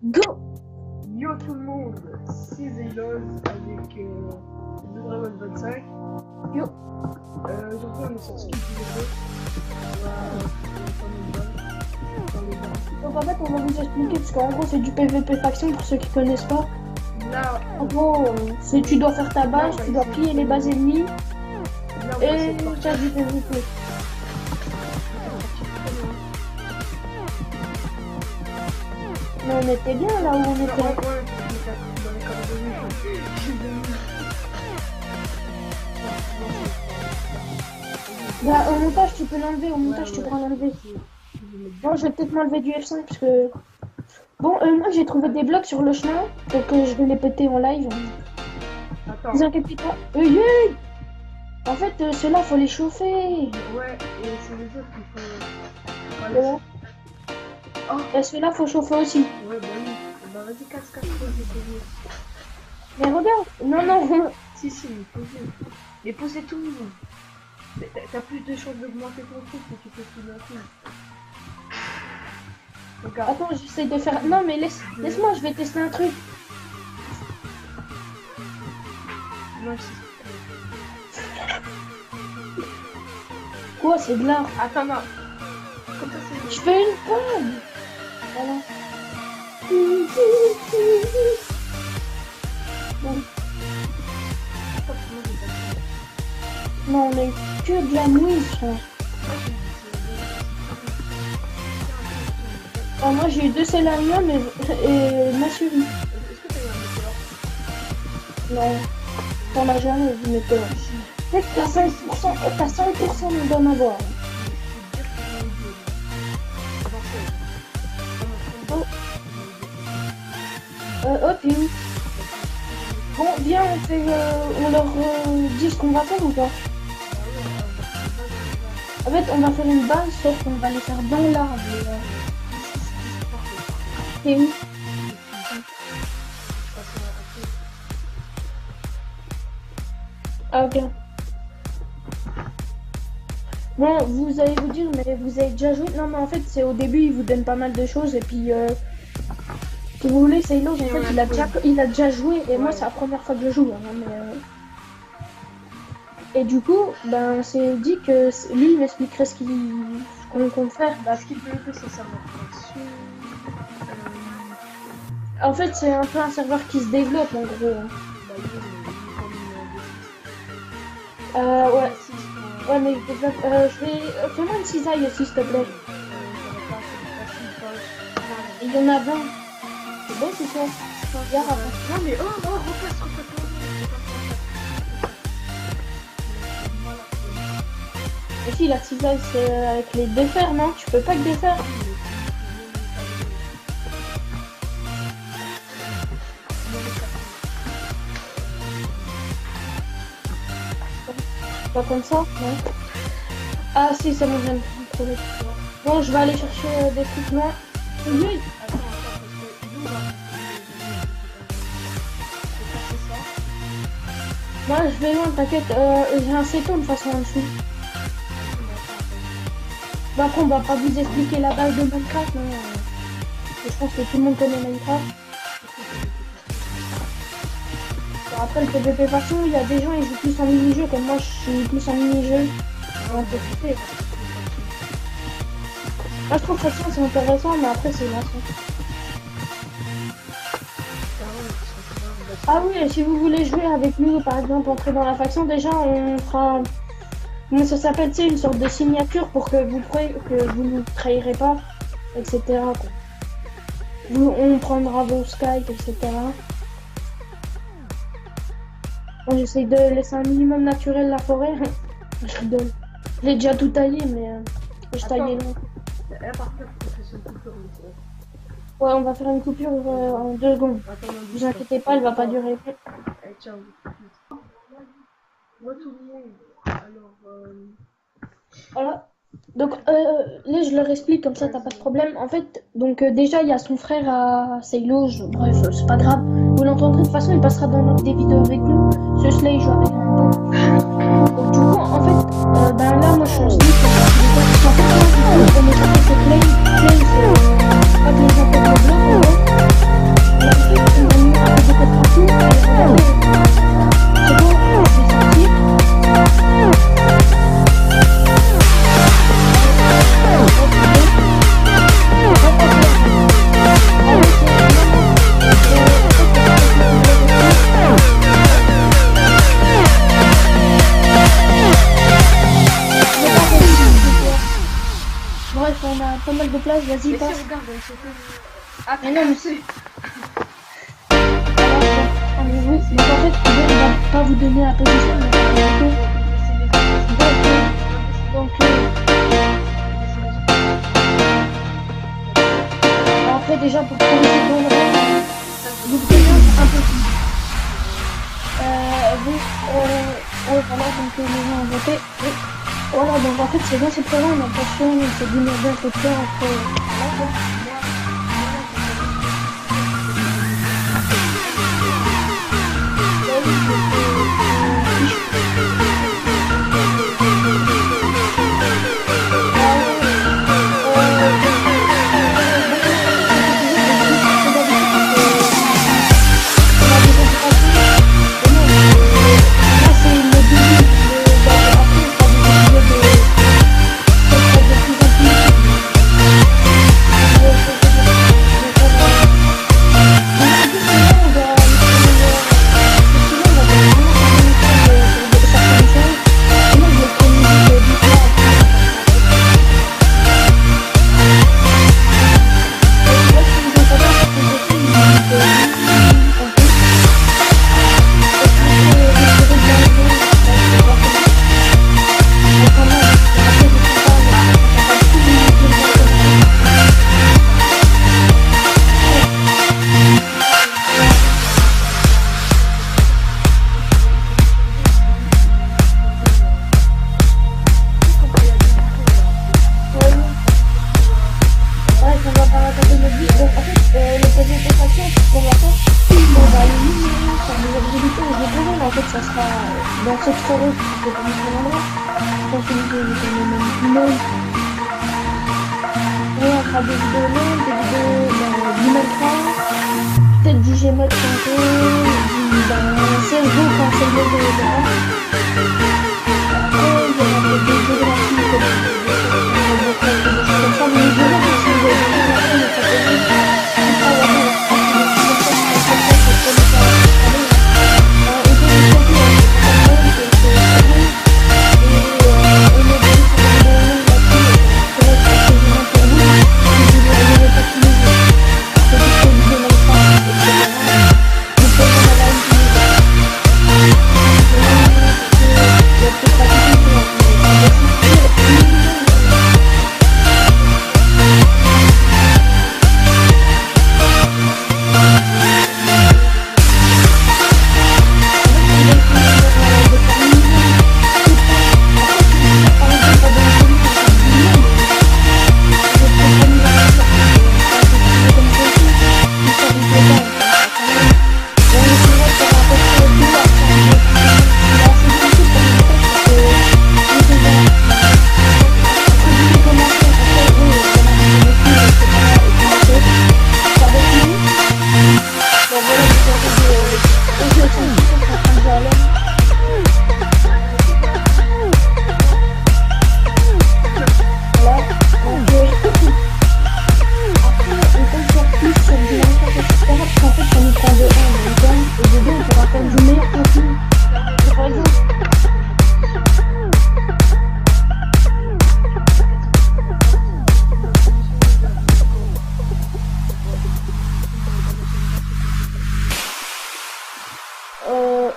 Go! Yo tout le monde, c'est Zaylos avec Dragon 25. Yo! Aujourd'hui on est sur Skip Video. Donc en fait on va vous expliquer parce qu'en gros c'est du PVP faction pour ceux qui connaissent pas. Là, En gros c'est tu dois faire ta base, tu dois piller les bases ennemies on va et essayer de faire du PVP. Mais on était bien là où on était. Bah au montage tu peux l'enlever, au montage tu pourras l'enlever. Bon je vais peut-être m'enlever du F5 parce que... Bon moi j'ai trouvé des blocs sur le chemin, donc je vais les péter en live. Attends. Vous inquiétez pas. En fait ceux-là faut les chauffer. Ouais, et c'est les autres qu'il faut... Ouais. Oh. Et ceux-là faut chauffer aussi. Ouais, bah oui. Bah vas-y, casse, posez. Mais regarde, non. Si, mais posez. Mais posez tout. T'as plus de chances d'augmenter ton truc si tu fais tout d'un coup. Regarde. Attends, j'essaie de faire... Non mais laisse-moi, je vais tester un truc. Non, Quoi, c'est de l'art? attends, non. Comme ça, c'est... Je fais une pomme. Voilà. Bon. Attends, moi, j'ai pas fait. Non, mais que de la mouise, frère. Ah, moi j'ai eu 2 Célarium et Massuri. Est-ce que t'as eu un météore? Non, t'en as jamais vu météore. Tu sais que t'as 5% d'en avoir. Oh, t'es où? Bon, viens, on leur dit ce qu'on va faire ou pas? En fait, on va faire une base, sauf qu'on va les faire dans l'arbre. T'es où? Ah, ok. Bon, vous allez vous dire, mais vous avez déjà joué? Non, mais en fait, c'est au début, il vous donne pas mal de choses, et puis, si vous voulez, Saylo, en fait, il a déjà joué, et moi, c'est la première fois que je joue. Hein, mais, Et du coup, ben, c'est dit que lui, il m'expliquerait ce qu'on compte faire. Bah, ce qu'il peut faire, c'est serveur faction. En fait, c'est un peu un serveur qui se développe, en gros. Hein. Ouais. Ouais, mais je vais... Fais-moi une cisaille aussi, s'il te plaît. Il y en a 20. C'est bon, c'est ça. Regarde, Non, mais repasse. Et si, la cisaille, c'est avec les défaire, non? Tu peux pas que défaire. Pas comme ça, non? Ah si, c'est bon, j'aime trouver. Bon, je vais aller chercher des trucs loin. Oui. Moi, je vais loin, t'inquiète. J'ai un céton de façon en dessous. Bah, après, on va pas vous expliquer la base de Minecraft, non. Je pense que tout le monde connaît Minecraft. Après le PVP faction, il y a des gens qui jouent plus en mini-jeu, comme moi je suis plus en mini-jeu. Moi je trouve faction c'est intéressant, mais après c'est lassant. Ah oui, et si vous voulez jouer avec nous, par exemple entrer dans la faction, déjà on fera... Comment ça s'appelle, tu sais, une sorte de signature pour que vous ne trahirez pas, etc. Quoi. On prendra vos Skype, etc. Bon, j'essaye de laisser un minimum naturel la forêt. Je rigole. J'ai déjà tout taillé, mais je taillais loin. Ouais, on va faire une coupure en 2 secondes. Ne vous inquiétez pas, elle va pas durer. Ciao. Moi tout le monde. Alors. Voilà. Donc là je leur explique comme ça t'as pas de problème. En fait, donc déjà il y a son frère à Saylo, bref c'est pas grave. Vous l'entendrez de toute façon, il passera dans des vidéos avec nous. Ce Slay joue avec un bon. Donc du coup en fait, ben là moi je suis en slip. En fait on est sur ce Slay, c'est pas que les gens peuvent le bloc en gros. bref, on a pas mal de place, vas-y, Mais si, passe. regarde, il se fait. Ah, Mais non, mais c'est. Ah, mais oui, donc en fait, on va pas vous donner la position, mais donc, après, déjà, pour trouver ces bons endroits, vous devez impossible. Oui, ouais, voilà, donc les gens ont voté. Oui. Voilà, donc en fait, c'est dans cette fois-là, on a pas fait, on s'est dit, mais bien, peu de temps entre. Voilà, ça sera dans cette forêt, je vais pas mettre l'endroit. Je pense que je vais même longues. Oui, on fera des vidéos longues, des vidéos du Minecraft, peut-être du Gmod tantôt, du CSGO quand c'est le jeu de après, il y aura peut-être des géographies comme ça, mais les géographies aussi, vous avez des géographies, mais ça peut être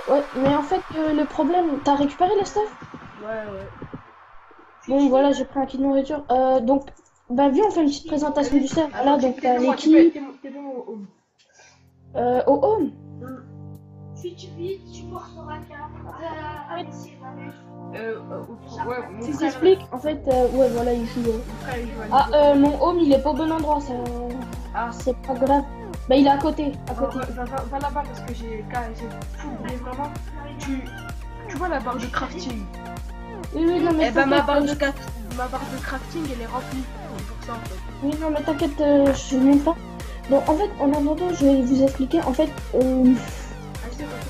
ouais, mais en fait, le problème, t'as récupéré le stuff? Ouais. Bon, voilà, j'ai pris un kit de nourriture. Donc, bah, viens, on fait une petite présentation du stuff. Voilà, donc t'as l'équipe. T'es bon au home. Au home. Si tu vis, tu porteras qu'à Ouais, mon Si frère. t'expliques, en fait, ouais, voilà, il joue. Mon frère, il joue à Ah, mon home, il est pas au bon endroit, ça. Ah. C'est pas grave. Bah, il est à côté, à côté. Va là-bas parce que j'ai full, mais vraiment, tu vois la barre de crafting. Oui, non, mais Eh ben ma barre t'inquiète, de crafting elle est remplie. C'est pour ça en fait. oui, non, mais t'inquiète, je sais même pas. Donc, en fait, en attendant, je vais vous expliquer. En fait, on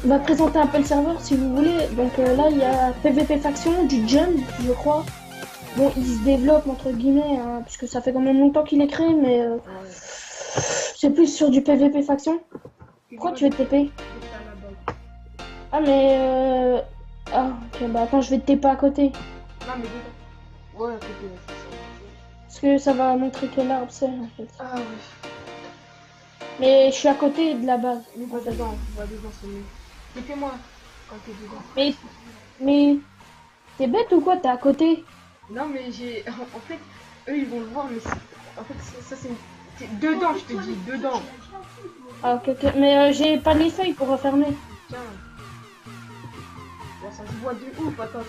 va présenter un peu le serveur si vous voulez. Donc, là, il y a PVP Faction, du Jump, je crois. Bon, il se développe, entre guillemets, hein, puisque ça fait quand même longtemps qu'il est créé, mais c'est plus sur du PVP Faction. Pourquoi tu veux te TP? Ah, mais. Ah, ok, bah attends, je vais te TP à côté. Non, mais dedans. Ouais, à côté, c'est ça. Parce que ça va montrer quel arbre c'est en fait. Ah ouais. Mais je suis à côté de la base. Va dedans, c'est mieux. Mettez-moi quand t'es dedans. Mais t'es bête ou quoi? T'es à côté? Non mais j'ai... En fait, eux ils vont le voir, mais en fait ça c'est dedans, je te dis, dedans. Ah ok, ok. Mais j'ai pas les feuilles pour refermer. Tiens. Bon, ça se voit de ouf, attends.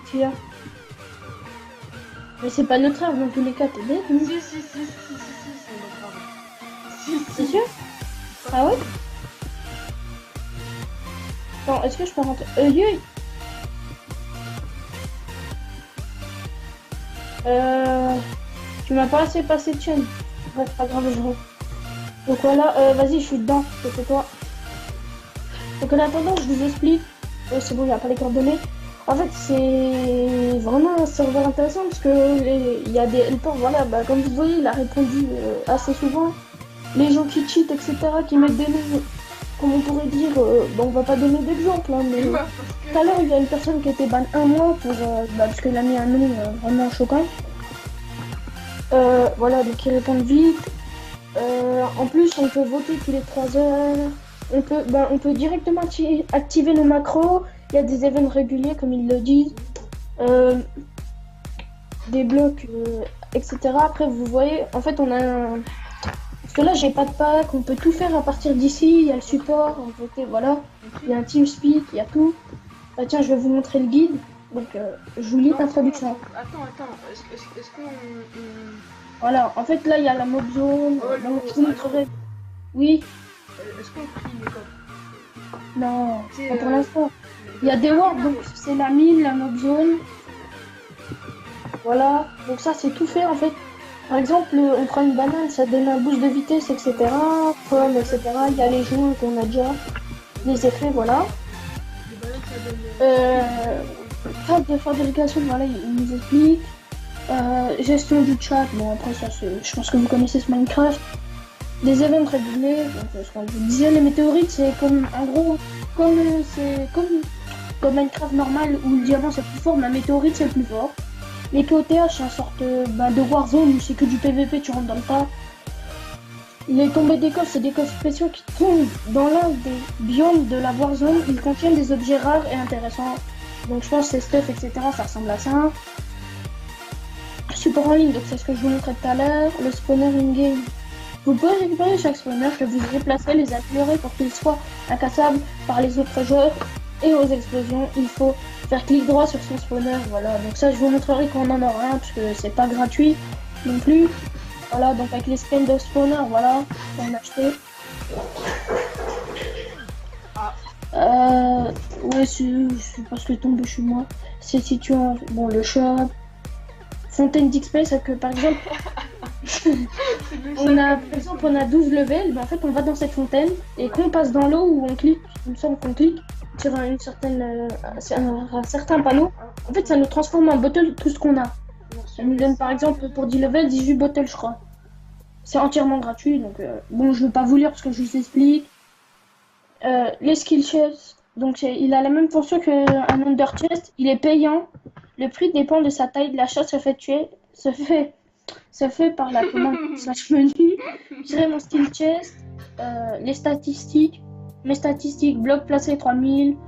Tiens. Mais c'est pas notre arbre dans tous les cas, t'es bête? Si, c'est notre arbre. Si. C'est sûr? Ah ouais? Attends, est-ce que je peux rentrer? Tu m'as pas assez passé de chaîne. Bref, pas grave, je rentre. Donc voilà, vas-y, je suis dedans, c'est toi. Donc en attendant, je vous explique. C'est bon, il n'y a pas les coordonnées. En fait, c'est vraiment un serveur intéressant parce que il y a des helpers, voilà, bah, comme vous voyez, il a répondu assez souvent. Les gens qui cheat, etc., qui mettent des noms, comme on pourrait dire, bon, on va pas donner d'exemple, hein, mais tout à l'heure, il y a une personne qui a été ban un mois pour, parce qu'il a mis un nom vraiment choquant. Voilà, donc ils répondent vite. En plus, on peut voter tous les 3 heures. On peut directement activer le macro. Il y a des événements réguliers, comme ils le disent. Des blocs, etc. Après, vous voyez, en fait, on a un... Parce que là, j'ai pas de pack. On peut tout faire à partir d'ici. Il y a le support, on peut voter, voilà. Il y a un TeamSpeak, il y a tout. Bah, tiens, je vais vous montrer le guide. Donc, je vous lis l'introduction. Attends. Est-ce qu'on... Voilà, en fait, là, il y a la mob zone. Donc, je vous montrerai. Oui. Est-ce qu'on prie les codes? Non, pas pour l'instant. Il y a des wards, donc c'est la mine, la mob zone. Voilà, donc ça c'est tout fait en fait. Par exemple, on prend une banane, ça donne un boost de vitesse, etc. Pomme, etc. Il y a les joints qu'on a déjà, les effets, voilà. Phase de fabrication, voilà, il nous explique. Gestion du chat, bon après ça c'est, je pense que vous connaissez ce Minecraft. Les événements réguliers, donc ce qu'on vous disait, les météorites c'est comme, en gros, comme Minecraft normal où le diamant c'est plus fort, mais la météorite c'est le plus fort. Les KOTH c'est une sorte de Warzone où c'est que du PVP, tu rentres dans le tas. Les tombées des coffres, c'est des coffres spéciaux qui tombent dans l'un des biomes de la Warzone. Ils contiennent des objets rares et intéressants. Donc je pense que c'est stuff, etc. Ça ressemble à ça. Support en ligne, donc c'est ce que je vous montrais tout à l'heure. Le spawner in-game. Vous pouvez récupérer chaque spawner que vous replacez, les améliorer pour qu'ils soient incassables par les autres joueurs. Et aux explosions, il faut faire clic droit sur son spawner. Voilà, donc ça je vous montrerai quand on en aura un, parce que c'est pas gratuit non plus. Voilà, donc avec les spins de spawner, voilà, on a acheté. Ouais, c'est parce que tombé chez moi. C'est situé en... Bon, le shop. Fontaine d'XP, c'est que par exemple... on a 12 levels, mais en fait on va dans cette fontaine, et quand on passe dans l'eau où on clique, il me semble qu'on clique sur un certain panneau, en fait ça nous transforme en bottle tout ce qu'on a. Ça nous donne par exemple pour 10 levels 18 bottles, je crois. C'est entièrement gratuit, donc bon, je vais pas vous lire parce que je vous explique. Les skill chests, donc il a la même fonction qu'un under chest, il est payant. Le prix dépend de sa taille. L'achat se fait par la commande slash menu. Tirer mon skill chest, les statistiques, mes statistiques, blocs placés 3000.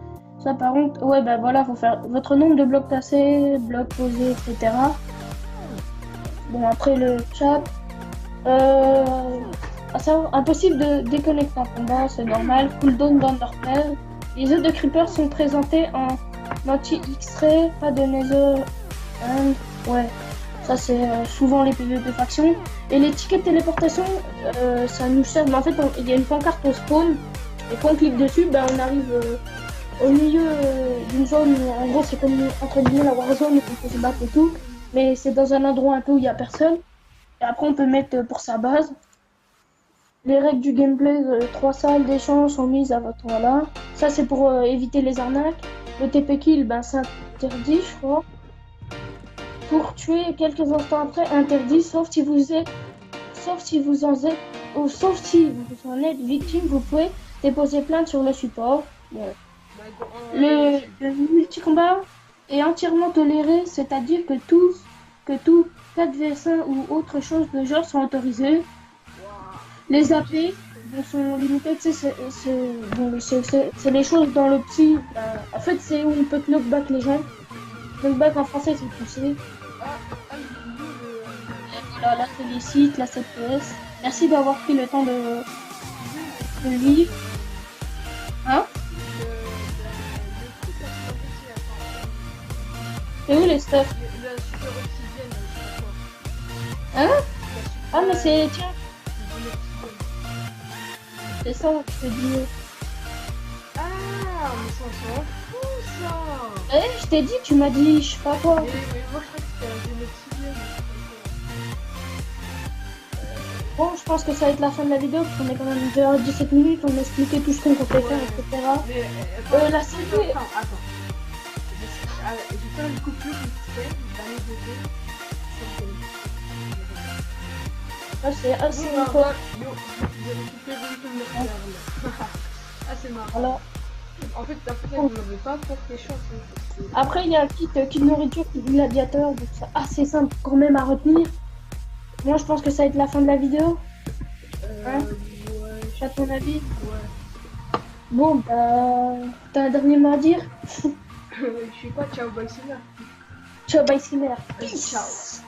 Ça par contre, ouais bah voilà, faut faire votre nombre de blocs placés, blocs posés, etc. Bon après le chat. À savoir, impossible de déconnecter en combat, c'est normal. Cooldown d'Underpearl. Les œufs de Creeper sont présentés en anti-X-ray, pas de Nether. Ouais, ça c'est souvent les PvP factions. Et les tickets de téléportation, ça nous sert. Mais en fait, il y a une pancarte au spawn. Et quand on clique dessus, ben, on arrive au milieu d'une zone. En gros, c'est comme entre guillemets la Warzone où on peut se battre et tout. Mais c'est dans un endroit un peu où il n'y a personne. Et après, on peut mettre pour sa base. Les règles du gameplay, 3 salles d'échange sont mises à votre... Voilà. Ça, c'est pour éviter les arnaques. Le TP kill, ben, c'est interdit, je crois. Pour tuer quelques instants après, interdit, sauf si vous en êtes victime, vous pouvez déposer plainte sur le support. Ouais. Le multi-combat est entièrement toléré, c'est-à-dire que tous que tout 4vs1 ou autre chose de genre sont autorisés. Les AP sont limités, tu sais, c'est les choses dans le petit. En fait, c'est où on peut knockback les gens. Knockback en français, c'est pousser. Voilà, là, c'est les sites, la 7PS. Merci d'avoir pris le temps de lire. Hein? Et où les stuff? Hein? Ah, mais c'est. Tiens, c'est ça que je te dis. Ah, mais ça, on s'en fout, ça. Je t'ai dit, tu m'as dit, je sais pas quoi. Mais moi, je crois que c'était un génotibien. Bon, je pense que ça va être la fin de la vidéo, parce qu'on est quand même déjà à 17 minutes, on a expliqué tout ce qu'on comptait faire, etc. Mais La série. Attends. Je vais faire une coupure vite fait, dernier côté. Ah, c'est assez Yo, quoi. vous avez coupé le mercure. Ah, c'est marrant. Voilà. En fait, on n'avait pas pour quelque chose. Après, il y a kit de nourriture, kit gladiateur, donc c'est assez simple quand même à retenir. Moi, je pense que ça va être la fin de la vidéo. Hein? Ouais. À ton avis? Ouais. Bon, bah, t'as un dernier mot à dire? Je sais pas, ciao, bye, c'est là. Ciao, bye, Simmer. Ciao.